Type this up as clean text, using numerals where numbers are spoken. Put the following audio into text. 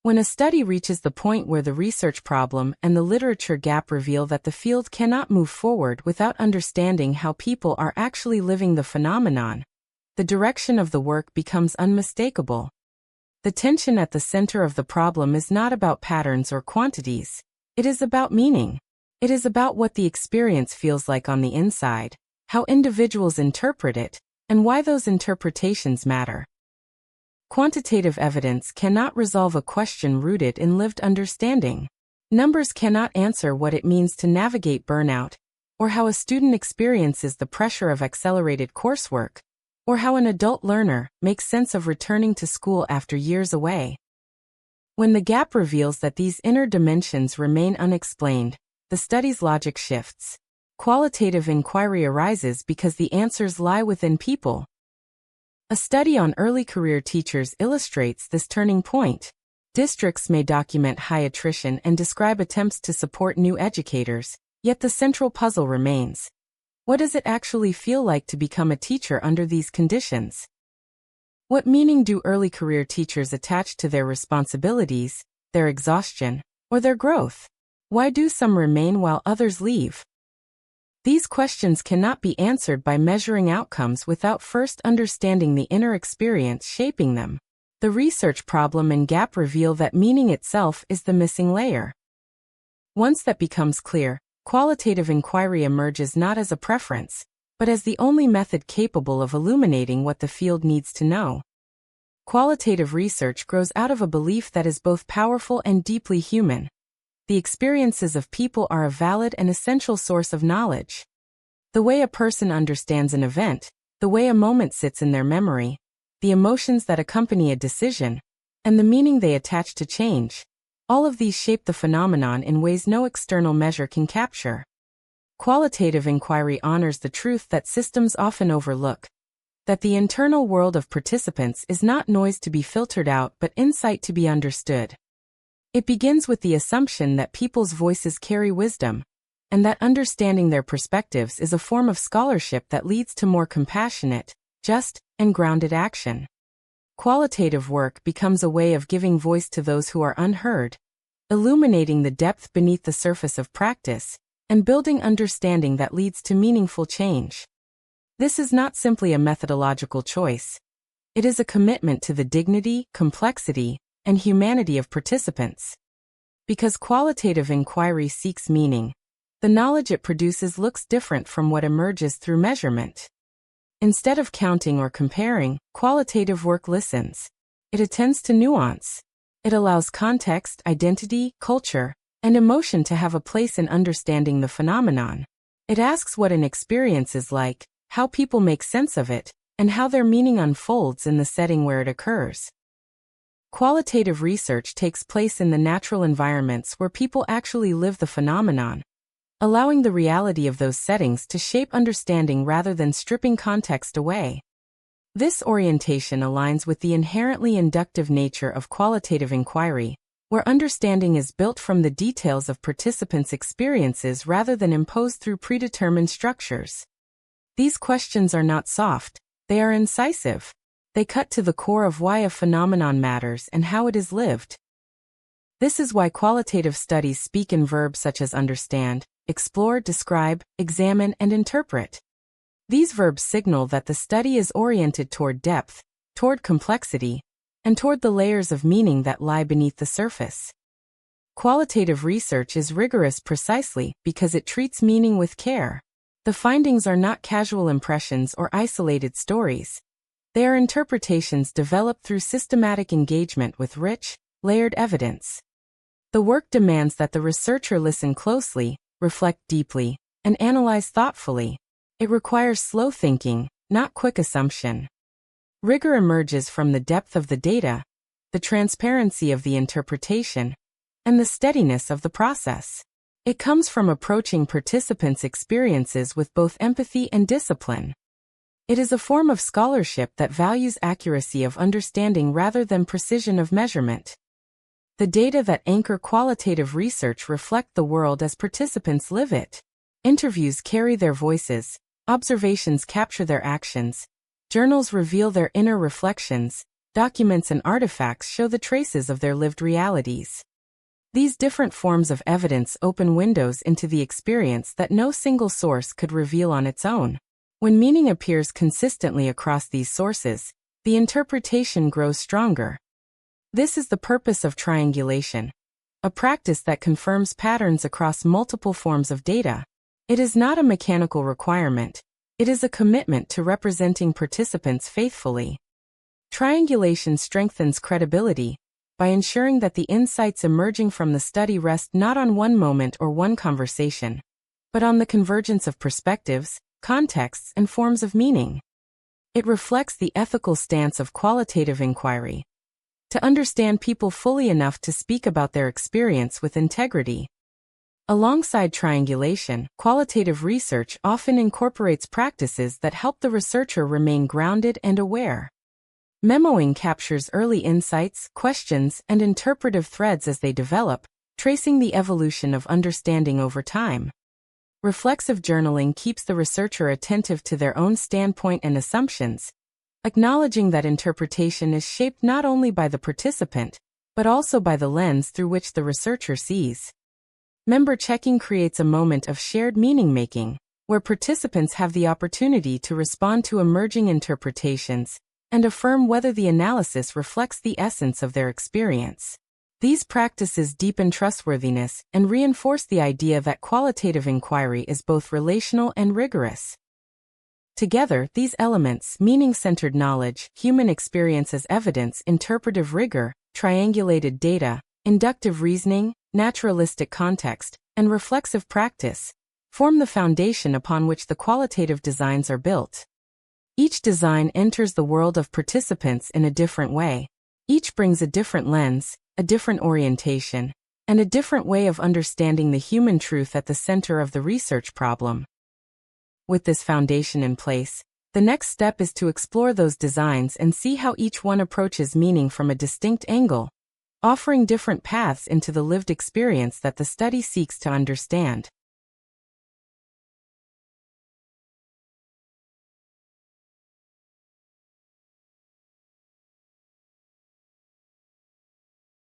When a study reaches the point where the research problem and the literature gap reveal that the field cannot move forward without understanding how people are actually living the phenomenon, the direction of the work becomes unmistakable. The tension at the center of the problem is not about patterns or quantities. It is about meaning. It is about what the experience feels like on the inside, how individuals interpret it, and why those interpretations matter. Quantitative evidence cannot resolve a question rooted in lived understanding. Numbers cannot answer what it means to navigate burnout, or how a student experiences the pressure of accelerated coursework, or how an adult learner makes sense of returning to school after years away. When the gap reveals that these inner dimensions remain unexplained, the study's logic shifts. Qualitative inquiry arises because the answers lie within people. A study on early career teachers illustrates this turning point. Districts may document high attrition and describe attempts to support new educators, yet the central puzzle remains. What does it actually feel like to become a teacher under these conditions? What meaning do early career teachers attach to their responsibilities, their exhaustion, or their growth? Why do some remain while others leave? These questions cannot be answered by measuring outcomes without first understanding the inner experience shaping them. The research problem and gap reveal that meaning itself is the missing layer. Once that becomes clear, qualitative inquiry emerges not as a preference, but as the only method capable of illuminating what the field needs to know. Qualitative research grows out of a belief that is both powerful and deeply human. The experiences of people are a valid and essential source of knowledge. The way a person understands an event, the way a moment sits in their memory, the emotions that accompany a decision, and the meaning they attach to change, all of these shape the phenomenon in ways no external measure can capture. Qualitative inquiry honors the truth that systems often overlook, that the internal world of participants is not noise to be filtered out but insight to be understood. It begins with the assumption that people's voices carry wisdom, and that understanding their perspectives is a form of scholarship that leads to more compassionate, just, and grounded action. Qualitative work becomes a way of giving voice to those who are unheard, illuminating the depth beneath the surface of practice, and building understanding that leads to meaningful change. This is not simply a methodological choice. It is a commitment to the dignity, complexity, and humanity of participants. Because qualitative inquiry seeks meaning, the knowledge it produces looks different from what emerges through measurement. Instead of counting or comparing, qualitative work listens. It attends to nuance. It allows context, identity, culture, and emotion to have a place in understanding the phenomenon. It asks what an experience is like, how people make sense of it, and how their meaning unfolds in the setting where it occurs. Qualitative research takes place in the natural environments where people actually live the phenomenon, allowing the reality of those settings to shape understanding rather than stripping context away. This orientation aligns with the inherently inductive nature of qualitative inquiry, where understanding is built from the details of participants' experiences rather than imposed through predetermined structures. These questions are not soft, they are incisive. They cut to the core of why a phenomenon matters and how it is lived. This is why qualitative studies speak in verbs such as understand, explore, describe, examine, and interpret. These verbs signal that the study is oriented toward depth, toward complexity, and toward the layers of meaning that lie beneath the surface. Qualitative research is rigorous precisely because it treats meaning with care. The findings are not casual impressions or isolated stories. They are interpretations developed through systematic engagement with rich, layered evidence. The work demands that the researcher listen closely, reflect deeply, and analyze thoughtfully. It requires slow thinking, not quick assumption. Rigor emerges from the depth of the data, the transparency of the interpretation, and the steadiness of the process. It comes from approaching participants' experiences with both empathy and discipline. It is a form of scholarship that values accuracy of understanding rather than precision of measurement. The data that anchor qualitative research reflect the world as participants live it. Interviews carry their voices, observations capture their actions, journals reveal their inner reflections, documents and artifacts show the traces of their lived realities. These different forms of evidence open windows into the experience that no single source could reveal on its own. When meaning appears consistently across these sources, the interpretation grows stronger. This is the purpose of triangulation, a practice that confirms patterns across multiple forms of data. It is not a mechanical requirement. It is a commitment to representing participants faithfully. Triangulation strengthens credibility by ensuring that the insights emerging from the study rest not on one moment or one conversation, but on the convergence of perspectives, contexts, and forms of meaning. It reflects the ethical stance of qualitative inquiry, to understand people fully enough to speak about their experience with integrity. Alongside triangulation, qualitative research often incorporates practices that help the researcher remain grounded and aware. Memoing captures early insights, questions, and interpretive threads as they develop, tracing the evolution of understanding over time. Reflexive journaling keeps the researcher attentive to their own standpoint and assumptions, acknowledging that interpretation is shaped not only by the participant, but also by the lens through which the researcher sees. Member checking creates a moment of shared meaning-making, where participants have the opportunity to respond to emerging interpretations and affirm whether the analysis reflects the essence of their experience. These practices deepen trustworthiness and reinforce the idea that qualitative inquiry is both relational and rigorous. Together, these elements, meaning-centered knowledge, human experience as evidence, interpretive rigor, triangulated data, inductive reasoning, naturalistic context, and reflexive practice, form the foundation upon which the qualitative designs are built. Each design enters the world of participants in a different way. Each brings a different lens, a different orientation, and a different way of understanding the human truth at the center of the research problem. With this foundation in place, the next step is to explore those designs and see how each one approaches meaning from a distinct angle, offering different paths into the lived experience that the study seeks to understand.